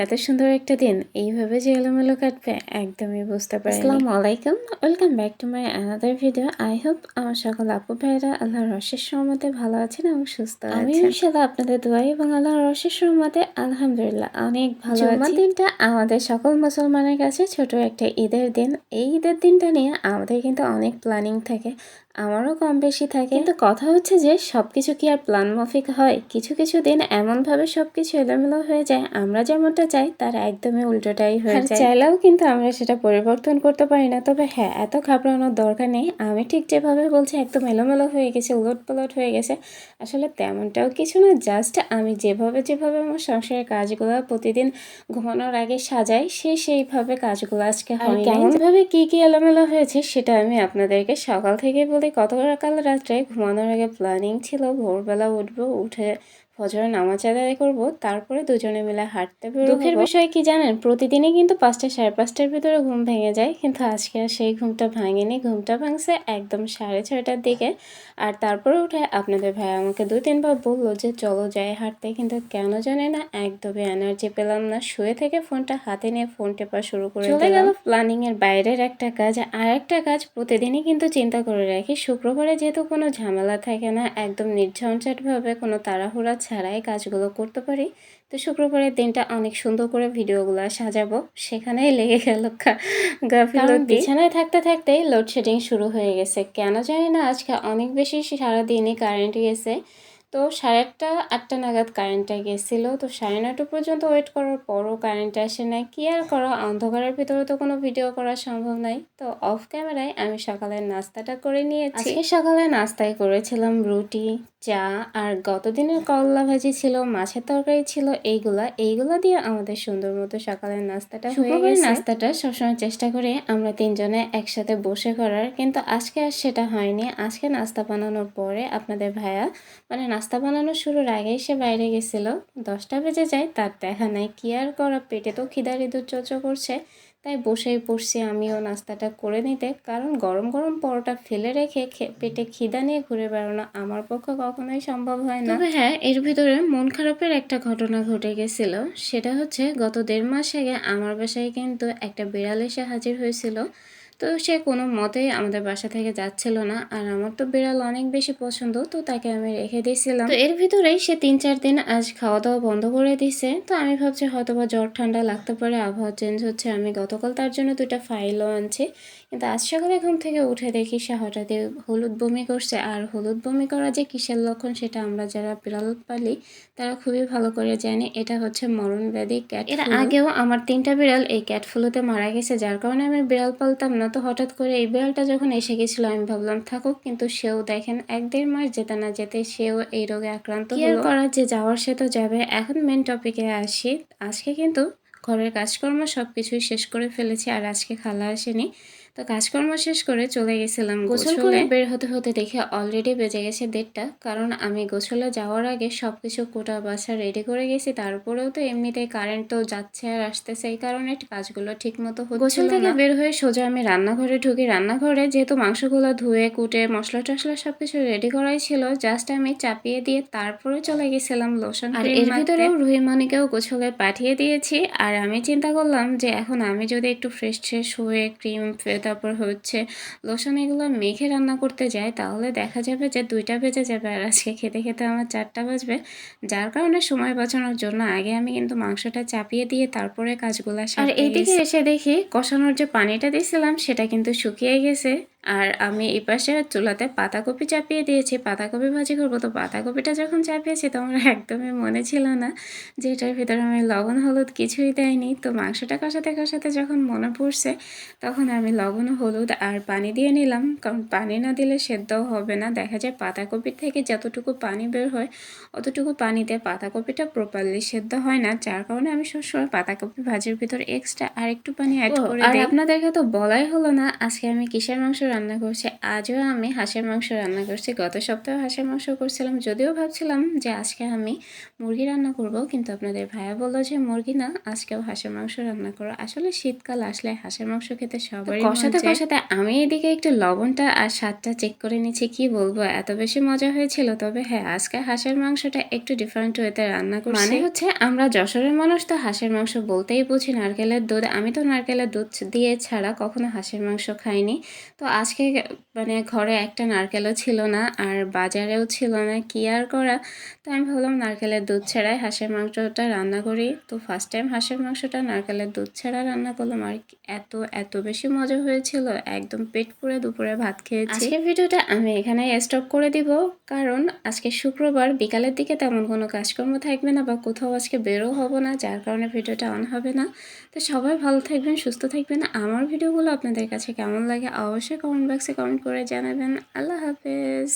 এত সুন্দর একটা দিন এইভাবে যে এলোমেলো কাটবে একদমই বুঝতে পারি। আসসালামু আলাইকুম, welcome back to my another video. I hope আমার সকল আপু ভাইয়েরা আল্লাহর অশেষ রহমতে ভালো আছেন এবং সুস্থ আছেন। আমি ইনশাআল্লাহ আপনাদের দোয়া এবং আল্লাহর অশেষ রহমতে আলহামদুলিল্লাহ অনেক ভালো আছি। জুম্মার দিনটা আমাদের সকল মুসলমানের কাছে ছোট একটা ঈদের দিন। এই ঈদের দিনটা নিয়ে আমাদের কিন্তু অনেক প্ল্যানিং থাকে, আমারও কম বেশি থাকে, কিন্তু কথা হচ্ছে যে সবকিছু কি আর প্ল্যান মাফিক হয়? কিছু কিছু দিন এমনভাবে সবকিছু এলোমেলো হয়ে যায়, আমরা যেমনটা চাই তার একদমই উল্টোটাই হয়ে যায়। চাইলেও কিন্তু আমরা সেটা পরিবর্তন করতে পারি না। তবে হ্যাঁ, এত ঘাবড়ানোর দরকার নেই। আমি ঠিক যেভাবে বলছি একদম এলোমেলো হয়ে গেছে, উলটপালট হয়ে গেছে, আসলে তেমনটাও কিছু না। জাস্ট আমি যেভাবে যেভাবে আমার সংসারের কাজগুলো প্রতিদিন ঘুমানোর আগে সাজাই, সেইভাবে কাজগুলো আজকে হয়। কেমনভাবে কি কি এলোমেলো হয়েছে সেটা আমি আপনাদেরকে সকাল থেকে বলি। গতকাল রাত্রে ঘুমানোর আগে প্ল্যানিং ছিল ভোরবেলা উঠবো, উঠে ফজরের নামাজ আদায় করবো, তারপরে দুজনে মিলে হাঁটতে বেরোবো। দুঃখের বিষয় কি জানেন, প্রতিদিনই কিন্তু 5টা সাড়ে 5টার ভিতরে ঘুম ভেঙে যায়, কিন্তু আজকে আর সেই ঘুমটা ভাঙেনি। ঘুমটা ভাঙছে একদম 6:30টার দিকে। আর তারপরে উঠে আপনাদের ভাই আমাকে 2-3 বার বললো যে চলো যাই হাঁটতে, কিন্তু কেন জানে না একদমই এনার্জি পেলাম না। শুয়ে থেকে ফোনটা হাতে নিয়ে ফোন টেপা শুরু করে চলে গেল। প্ল্যানিং এর বাইরের একটা কাজ। আর একটা কাজ প্রতিদিনই কিন্তু চিন্তা করে রাখি, শুক্রবারে যেহেতু কোনো ঝামেলা থাকে না, একদম নির্ঝঞ্ঝাটভাবে কোনো তাড়াহুড়া ছাড়াই কাজগুলো করতে পারি, তো শুক্রবারের দিনটা অনেক সুন্দর করে ভিডিওগুলো সাজাবো, সেখানেই লেগে গেল গাফিলতি। বিছানায় থাকতে থাকতেই লোডশেডিং শুরু হয়ে গেছে, কেন জানি না আজকে অনেক বেশি সারাদিনই কারেন্ট গেছে। তো 8:30 নাগাদ কারেন্টটা গেছিলো, তো 9:30 পর্যন্ত ওয়েট করার পরও কারেন্ট আসে না। কি আর করা, অন্ধকারের ভিতরে তো কোনো ভিডিও করা সম্ভব নয়। তো অফ ক্যামেরায় আমি সকালের নাস্তাটা করে নিয়েছি। আজকে সকালে নাস্তায় করেছিলাম রুটি, চা, আর গতদিনের করলা ভাজি ছিল, মাছের তরকারি ছিল। এইগুলা দিয়ে আমাদের সুন্দর মতো সকালের নাস্তাটা হয়ে গেছে। নাস্তাটা সবসময় চেষ্টা করি আমরা তিনজনে একসাথে বসে করার, কিন্তু আজকে আর সেটা হয়নি। আজকে নাস্তা বানানোর পরে আপনাদের ভাইয়া মানে নাস্তা বানানো শুরুর আগেই সে বাইরে গেছিল, 10টা বেজে যায়, তার দেখা নাই। কি আর করা, পেটে তো খিদার ইঁদুর চোচো করছে, তাই বসেই পড়ছি আমিও নাস্তাটা করে নিতে। কারণ গরম গরম পরোটা ফেলে রেখে পেটে খিদা নিয়ে ঘুরে বেড়ানো আমার পক্ষে কখনোই সম্ভব হয় না। তবে হ্যাঁ, এর ভিতরে মন খারাপের একটা ঘটনা ঘটে গেছিল। সেটা হচ্ছে গত 1.5 মাস আগে আমার বাসায় কিন্তু একটা বিড়াল এসে হাজির হয়েছিল। তো সে কোনো মতেই আমাদের বাসা থেকে যাচ্ছিল না, আর আমার তো বিড়াল অনেক বেশি পছন্দ, তো তাকে আমি রেখে দিয়েছিলাম। তো এর ভিতরেই সে 3-4 দিন আজ খাওয়া দাওয়া বন্ধ করে দিছে। তো আমি ভাবছি হয়তো বা জ্বর ঠান্ডা লাগতে পারে, আবহাওয়া চেঞ্জ হচ্ছে। আমি গতকাল তার জন্য 2টা ফাইলও আনছি, কিন্তু আজ সকালে ঘুম থেকে উঠে দেখি সে হঠাৎই হলুদ বমি করছে। আর হলুদ বমি করা যে কিসের লক্ষণ সেটা আমরা যারা বিড়াল পালি তারা খুবই ভালো করে জানি, এটা হচ্ছে মরণ ব্যাধি ক্যাট। এর আগেও আমার 3টা বিড়াল এই ক্যাট ফ্লুতে মারা গেছে, যার কারণে আমি বিড়াল পালতাম না। তো হঠাৎ করে এই বিড়ালটা যখন এসে গেছিলো আমি ভাবলাম থাকুক, কিন্তু সেও দেখেন 1-1.5 মাস যেতে না যেতে সেও এই রোগে আক্রান্ত হলো। কি করা, যে যাওয়ার সে তো যাবে। এখন মেন টপিকে আসি। আজকে কিন্তু ঘরের কাজকর্ম সব কিছুই শেষ করে ফেলেছি, আর আজকে খালা আসেনি। তো কাজকর্ম শেষ করে চলে গেছিলাম গোসল করে। বের হতে হতে দেখে অলরেডি বেজে গেছে 1:30, কারণ আমি গোসলে যাওয়ার আগে সব কিছু কোটা বাছা রেডি করে গেছি। তারপরেও তো এমনিতেই কারেন্ট তো যাচ্ছে আর আসতেছে, এই কারণে কাজগুলো ঠিক মতো হচ্ছিল না। গোসল থেকে বের হয়ে সোজা আমি রান্নাঘরে ঢুকি। রান্নাঘরে যেহেতু মাংসগুলো ধুয়ে কুটে মশলা টশলা সব কিছু রেডি করাই ছিল, জাস্ট আমি চাপিয়ে দিয়ে তারপরে চলে গেছিলাম লোশন। আর এর ভিতরেও রুহিমণিকেও গোসলে পাঠিয়ে দিয়েছি। আর আমি চিন্তা করলাম যে এখন আমি যদি একটু ফ্রেশ ট্রেশ হয়ে ক্রিম, তারপর হচ্ছে লোশন এগুলো মেখে রান্না করতে যাই, তাহলে দেখা যাবে যে 2টা বেজে যাবে, আর আজকে খেতে খেতে আমার 4টা বাজবে। যার কারণে সময় বাঁচানোর জন্য আগে আমি কিন্তু মাংসটা চাপিয়ে দিয়ে তারপরে কাজগুলো সারি। আর এইদিকে এসে দেখি কষানোর যে পানিটা দিয়েছিলাম সেটা কিন্তু শুকিয়ে গেছে। আর আমি এই পাশে চুলাতে পাতাকপি চাপিয়ে দিয়েছি, পাতাকপি ভাজি করবো। তো পাতাকপিটা যখন চাপিয়েছি তখন একদমই মনে ছিল না যে এটার ভিতরে আমি লবণ হলুদ কিছুই দেয়নি। তো মাংসটা কষাতে কষাতে যখন মনে পড়ছে তখন আমি লবণ হলুদ আর পানি দিয়ে নিলাম, কারণ পানি না দিলে সেদ্ধও হবে না। দেখা যায় পাতাকপির থেকে যতটুকু পানি বের হয় অতটুকু পানিতে পাতাকপিটা প্রপারলি সেদ্ধ হয় না, যার কারণে আমি সবসময় পাতাকপি ভাজির ভিতর এক্সট্রা আর একটু পানি অ্যাড করে দিই। আর আপনাদেরকে তো বলাই হলো না আজকে আমি কিসের মাংস রান্না করছি। আজও আমি হাঁসের মাংস রান্না করছি। গত সপ্তাহে হাঁসের মাংস করছিলাম, যদিও ভাবছিলাম যে আজকে আমি মুরগি রান্না করব, কিন্তু আপনাদের ভাইয়া বললো যে মুরগি না, আজকেও হাঁসের মাংস রান্না করো। আসলে শীতকাল আসলে হাঁসের মাংস খেতে সবারই কষাতে কষাতে আমি এদিকে একটু লবণটা আর স্বাদটা চেক করে নিচ্ছি। কি বলবো, এত বেশি মজা হয়েছিল। তবে হ্যাঁ, আজকে হাঁসের মাংসটা একটু ডিফারেন্ট ওয়েতে রান্না করছি। মানে হচ্ছে, আমরা যশোরের মানুষ তো হাঁসের মাংস বলতেই বুঝি নারকেলের দুধ। আমি তো নারকেলের দুধ দিয়ে ছাড়া কখনো হাঁসের মাংস খাইনি। তো আজকে মানে ঘরে একটা নারকেলও ছিল না, আর বাজারেও ছিল না, কি আর করা। তো আমি ভাবলাম নারকেলের দুধ ছাড়াই হাঁসের মাংসটা রান্না করি। তো ফার্স্ট টাইম হাঁসের মাংসটা নারকেলের দুধ ছাড়া রান্না করলাম, আর এত এত বেশি মজা হয়েছিল, একদম পেট পুরে দুপুরে ভাত খেয়েছি। আজকের ভিডিওটা আমি এখানে স্টপ করে দিব, কারণ আজকে শুক্রবার বিকালের দিকে তেমন কোনো কাজকর্ম থাকবে না, বা কোথাও আজকে বেরো হব না, যার কারণে ভিডিওটা অন হবে না। তো সবাই ভালো থাকবেন, সুস্থ থাকবেন। আমার ভিডিওগুলো আপনাদের কাছে কেমন লাগে অবশ্যই কমেন্ট বক্সে কমেন্ট করে জানাবেন। আল্লাহ হাফেজ।